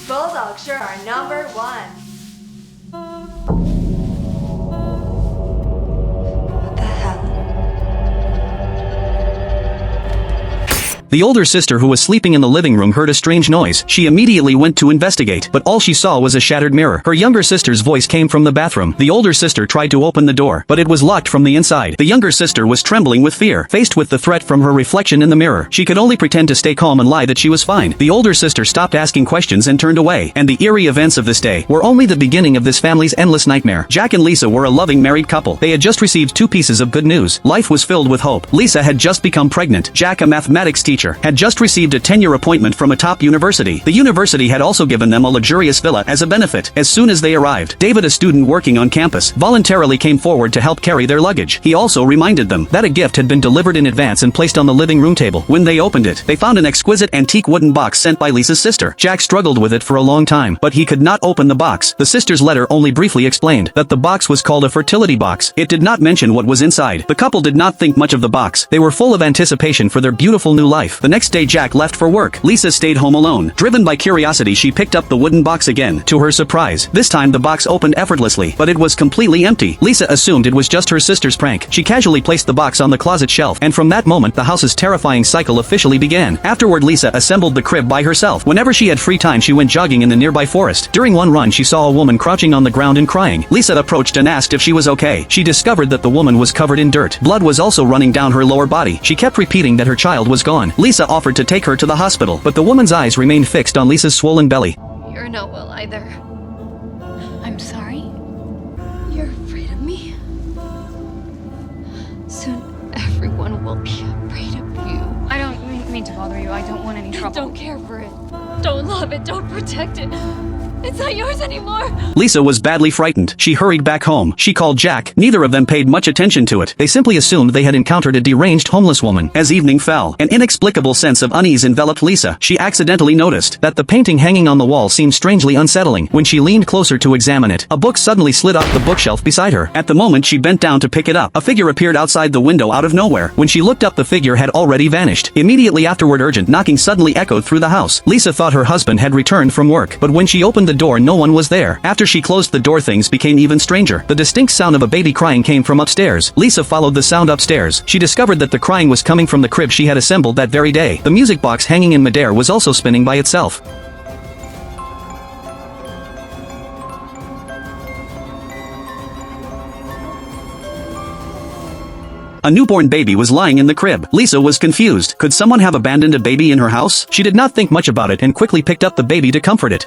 Bulldogs sure are number one. What the hell? The older sister who was sleeping in the living room heard a strange noise. She immediately went to investigate, but all she saw was a shattered mirror. Her younger sister's voice came from the bathroom. The older sister tried to open the door, but it was locked from the inside. The younger sister was trembling with fear. Faced with the threat from her reflection in the mirror, she could only pretend to stay calm and lie that she was fine. The older sister stopped asking questions and turned away, and the eerie events of this day were only the beginning of this family's endless nightmare. Jack and Lisa were a loving married couple. They had just received two pieces of good news. Life was filled with hope. Lisa had just become pregnant. Jack, a mathematics teacher, had just received a 10-year appointment from a top university. The university had also given them a luxurious villa as a benefit. As soon as they arrived, David, a student working on campus, voluntarily came forward to help carry their luggage. He also reminded them that a gift had been delivered in advance and placed on the living room table. When they opened it, they found an exquisite antique wooden box sent by Lisa's sister. Jack struggled with it for a long time, but he could not open the box. The sister's letter only briefly explained that the box was called a fertility box. It did not mention what was inside. The couple did not think much of the box. They were full of anticipation for their beautiful new life. The next day Jack left for work. Lisa stayed home alone. Driven by curiosity, she picked up the wooden box again. To her surprise, this time the box opened effortlessly, but it was completely empty. Lisa assumed it was just her sister's prank. She casually placed the box on the closet shelf, and from that moment the house's terrifying cycle officially began. Afterward, Lisa assembled the crib by herself. Whenever she had free time, she went jogging in the nearby forest. During one run, she saw a woman crouching on the ground and crying. Lisa approached and asked if she was okay. She discovered that the woman was covered in dirt. Blood was also running down her lower body. She kept repeating that her child was gone. Lisa offered to take her to the hospital, but the woman's eyes remained fixed on Lisa's swollen belly. You're not well either. I'm sorry? You're afraid of me? Soon everyone will be afraid of you. I don't mean to bother you. I don't want any trouble. Don't care for it. Don't love it. Don't protect it. It's not yours anymore. Lisa was badly frightened. She hurried back home. She called Jack. Neither of them paid much attention to it. They simply assumed they had encountered a deranged homeless woman. As evening fell, an inexplicable sense of unease enveloped Lisa. She accidentally noticed that the painting hanging on the wall seemed strangely unsettling. When she leaned closer to examine it, a book suddenly slid off the bookshelf beside her. At the moment she bent down to pick it up, a figure appeared outside the window out of nowhere. When she looked up, the figure had already vanished. Immediately afterward, urgent knocking suddenly echoed through the house. Lisa thought her husband had returned from work, but when she opened the door, no one was there. After she closed the door, things became even stranger. The distinct sound of a baby crying came from upstairs. Lisa followed the sound upstairs. She discovered that the crying was coming from the crib she had assembled that very day. The music box hanging in midair was also spinning by itself. A newborn baby was lying in the crib. Lisa was confused. Could someone have abandoned a baby in her house? She did not think much about it and quickly picked up the baby to comfort it.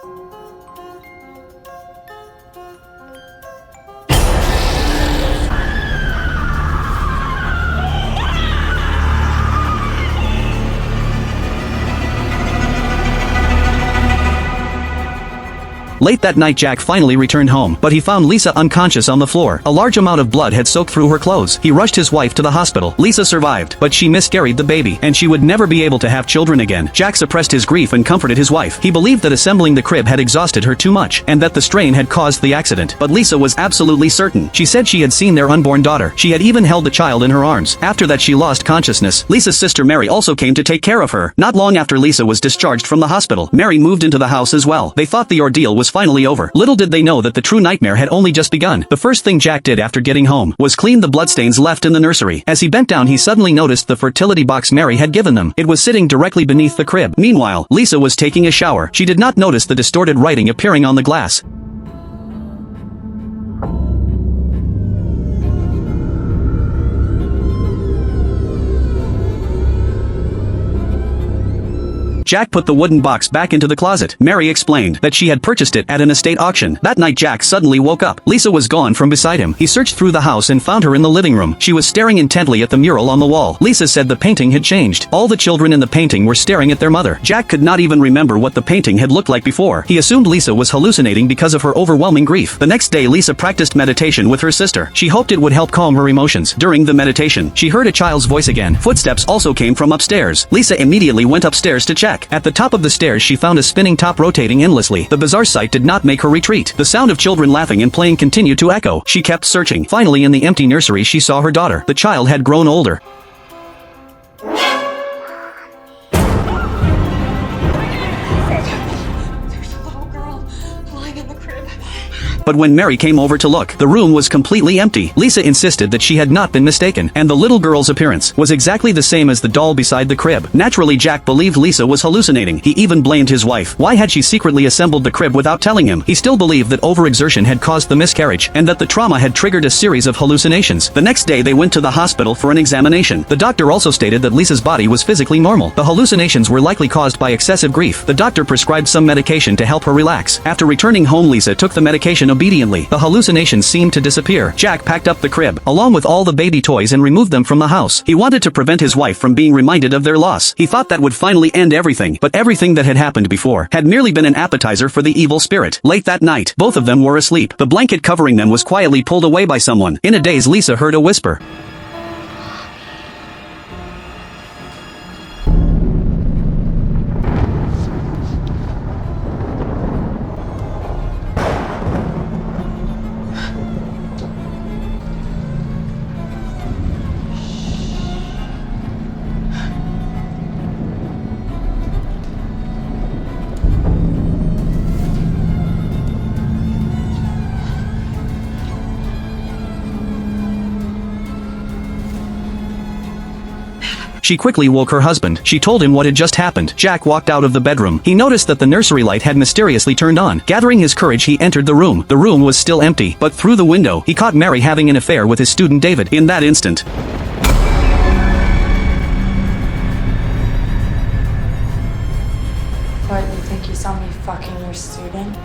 Late that night, Jack finally returned home, but he found Lisa unconscious on the floor. A large amount of blood had soaked through her clothes. He rushed his wife to the hospital. Lisa survived, but she miscarried the baby, and she would never be able to have children again. Jack suppressed his grief and comforted his wife. He believed that assembling the crib had exhausted her too much, and that the strain had caused the accident. But Lisa was absolutely certain. She said she had seen their unborn daughter. She had even held the child in her arms. After that, she lost consciousness. Lisa's sister Mary also came to take care of her. Not long after Lisa was discharged from the hospital, Mary moved into the house as well. They thought the ordeal was finally over. Little did they know that the true nightmare had only just begun. The first thing Jack did after getting home was clean the bloodstains left in the nursery. As he bent down, he suddenly noticed the fertility box Mary had given them. It was sitting directly beneath the crib. Meanwhile, Lisa was taking a shower. She did not notice the distorted writing appearing on the glass. Jack put the wooden box back into the closet. Mary explained that she had purchased it at an estate auction. That night, Jack suddenly woke up. Lisa was gone from beside him. He searched through the house and found her in the living room. She was staring intently at the mural on the wall. Lisa said the painting had changed. All the children in the painting were staring at their mother. Jack could not even remember what the painting had looked like before. He assumed Lisa was hallucinating because of her overwhelming grief. The next day, Lisa practiced meditation with her sister. She hoped it would help calm her emotions. During the meditation, she heard a child's voice again. Footsteps also came from upstairs. Lisa immediately went upstairs to check. At the top of the stairs, she found a spinning top rotating endlessly. The bizarre sight did not make her retreat. The sound of children laughing and playing continued to echo. She kept searching. Finally, in the empty nursery, she saw her daughter. The child had grown older. There's a little girl But when Mary came over to look, the room was completely empty. Lisa insisted that she had not been mistaken, and the little girl's appearance was exactly the same as the doll beside the crib. Naturally, Jack believed Lisa was hallucinating. He even blamed his wife. Why had she secretly assembled the crib without telling him? He still believed that overexertion had caused the miscarriage, and that the trauma had triggered a series of hallucinations. The next day they went to the hospital for an examination. The doctor also stated that Lisa's body was physically normal. The hallucinations were likely caused by excessive grief. The doctor prescribed some medication to help her relax. After returning home, Lisa took the medication obediently. The hallucinations seemed to disappear. Jack packed up the crib, along with all the baby toys, and removed them from the house. He wanted to prevent his wife from being reminded of their loss. He thought that would finally end everything, but everything that had happened before had merely been an appetizer for the evil spirit. Late that night, both of them were asleep. The blanket covering them was quietly pulled away by someone. In a daze, Lisa heard a whisper. She quickly woke her husband. She told him what had just happened. Jack walked out of the bedroom. He noticed that the nursery light had mysteriously turned on. Gathering his courage, he entered the room. The room was still empty, but through the window, he caught Mary having an affair with his student David. In that instant, What, you think you saw me fucking your student?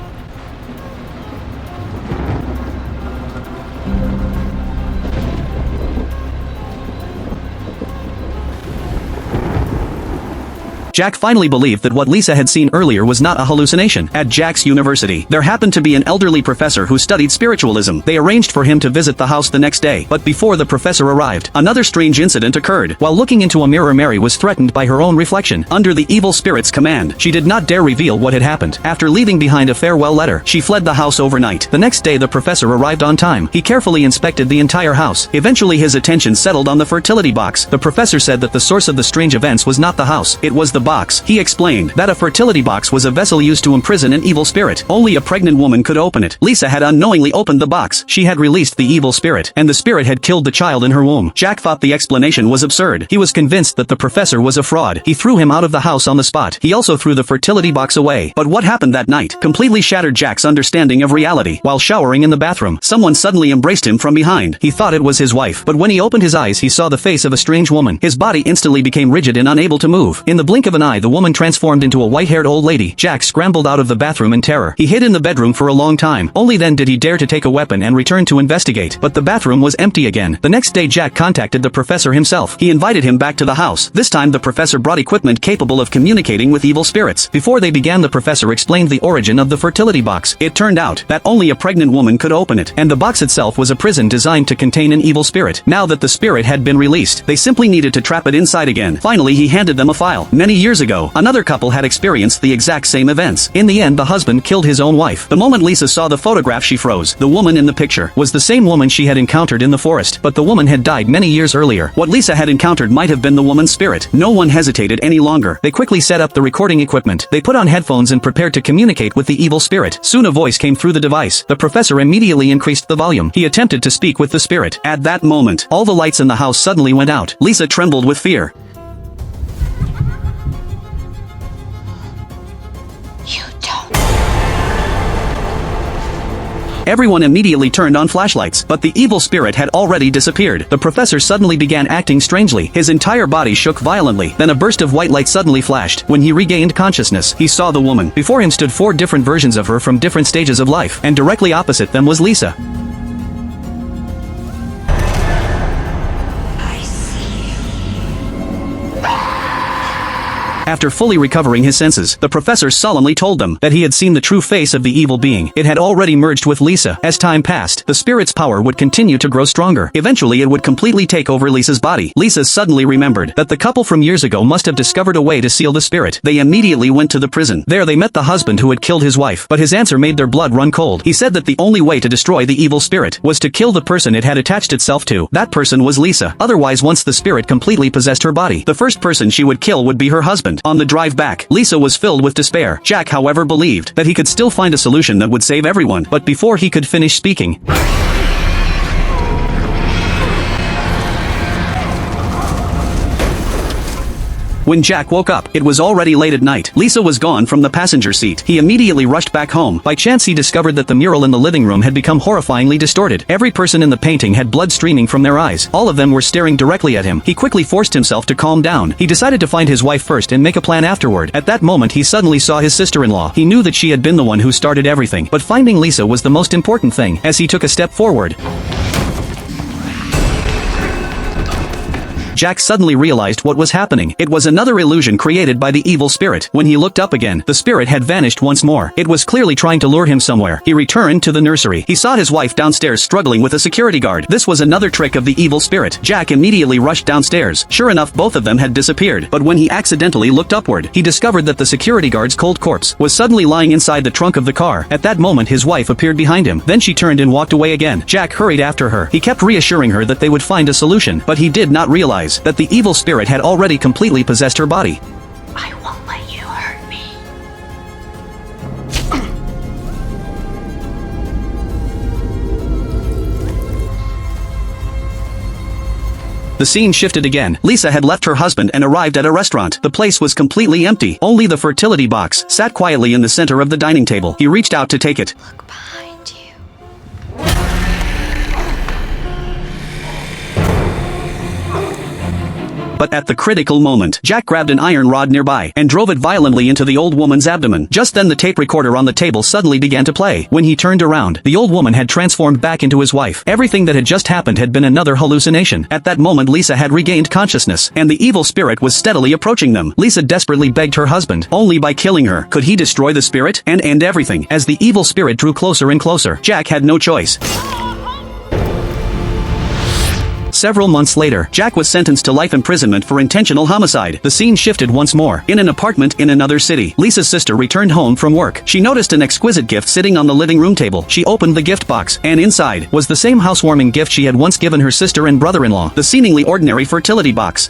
Jack finally believed that what Lisa had seen earlier was not a hallucination. At Jack's university, there happened to be an elderly professor who studied spiritualism. They arranged for him to visit the house the next day, but before the professor arrived, another strange incident occurred. While looking into a mirror, Mary was threatened by her own reflection. Under the evil spirit's command, she did not dare reveal what had happened. After leaving behind a farewell letter, she fled the house overnight. The next day, the professor arrived on time. He carefully inspected the entire house. Eventually, his attention settled on the fertility box. The professor said that the source of the strange events was not the house, it was the box. He explained that a fertility box was a vessel used to imprison an evil spirit. Only a pregnant woman could open it. Lisa had unknowingly opened the box. She had released the evil spirit, and the spirit had killed the child in her womb. Jack thought the explanation was absurd. He was convinced that the professor was a fraud. He threw him out of the house on the spot. He also threw the fertility box away. But what happened that night completely shattered Jack's understanding of reality. While showering in the bathroom, someone suddenly embraced him from behind. He thought it was his wife, but when he opened his eyes, he saw the face of a strange woman. His body instantly became rigid and unable to move. In the blink of an eye, the woman transformed into a white-haired old lady. Jack scrambled out of the bathroom in terror. He hid in the bedroom for a long time. Only then did he dare to take a weapon and return to investigate. But the bathroom was empty again. The next day, Jack contacted the professor himself. He invited him back to the house. This time, the professor brought equipment capable of communicating with evil spirits. Before they began, the professor explained the origin of the fertility box. It turned out that only a pregnant woman could open it, and the box itself was a prison designed to contain an evil spirit. Now that the spirit had been released, they simply needed to trap it inside again. Finally, he handed them a file. Many years ago, another couple had experienced the exact same events. In the end, the husband killed his own wife. The moment Lisa saw the photograph, she froze. The woman in the picture was the same woman she had encountered in the forest, but the woman had died many years earlier. What Lisa had encountered might have been the woman's spirit. No one hesitated any longer. They quickly set up the recording equipment. They put on headphones and prepared to communicate with the evil spirit. Soon a voice came through the device. The professor immediately increased the volume. He attempted to speak with the spirit. At that moment, all the lights in the house suddenly went out. Lisa trembled with fear. You don't. Everyone immediately turned on flashlights, but the evil spirit had already disappeared. The professor suddenly began acting strangely. His entire body shook violently. Then a burst of white light suddenly flashed. When he regained consciousness, he saw the woman. Before him stood 4 different versions of her from different stages of life, and directly opposite them was Lisa. After fully recovering his senses, the professor solemnly told them that he had seen the true face of the evil being. It had already merged with Lisa. As time passed, the spirit's power would continue to grow stronger. Eventually, it would completely take over Lisa's body. Lisa suddenly remembered that the couple from years ago must have discovered a way to seal the spirit. They immediately went to the prison. There they met the husband who had killed his wife, but his answer made their blood run cold. He said that the only way to destroy the evil spirit was to kill the person it had attached itself to. That person was Lisa. Otherwise, once the spirit completely possessed her body, the first person she would kill would be her husband. husband. On the drive back, Lisa was filled with despair. Jack, however, believed that he could still find a solution that would save everyone. But before he could finish speaking, when Jack woke up, it was already late at night. Lisa was gone from the passenger seat. He immediately rushed back home. By chance, he discovered that the mural in the living room had become horrifyingly distorted. Every person in the painting had blood streaming from their eyes. All of them were staring directly at him. He quickly forced himself to calm down. He decided to find his wife first and make a plan afterward. At that moment, he suddenly saw his sister-in-law. He knew that she had been the one who started everything. But finding Lisa was the most important thing. As he took a step forward, Jack suddenly realized what was happening. It was another illusion created by the evil spirit. When he looked up again, the spirit had vanished once more. It was clearly trying to lure him somewhere. He returned to the nursery. He saw his wife downstairs struggling with a security guard. This was another trick of the evil spirit. Jack immediately rushed downstairs. Sure enough, both of them had disappeared. But when he accidentally looked upward, he discovered that the security guard's cold corpse was suddenly lying inside the trunk of the car. At that moment, his wife appeared behind him. Then she turned and walked away again. Jack hurried after her. He kept reassuring her that they would find a solution, but he did not realize that the evil spirit had already completely possessed her body. I won't let you hurt me. The scene shifted again. Lisa had left her husband and arrived at a restaurant. The place was completely empty. Only the fertility box sat quietly in the center of the dining table. He reached out to take it. Look behind you. But at the critical moment, Jack grabbed an iron rod nearby and drove it violently into the old woman's abdomen. Just then the tape recorder on the table suddenly began to play. When he turned around, the old woman had transformed back into his wife. Everything that had just happened had been another hallucination. At that moment, Lisa had regained consciousness, and the evil spirit was steadily approaching them. Lisa desperately begged her husband. Only by killing her could he destroy the spirit and end everything. As the evil spirit drew closer and closer, Jack had no choice. Several months later, Jack was sentenced to life imprisonment for intentional homicide. The scene shifted once more. In an apartment in another city, Lisa's sister returned home from work. She noticed an exquisite gift sitting on the living room table. She opened the gift box, and inside was the same housewarming gift she had once given her sister and brother-in-law, the seemingly ordinary fertility box.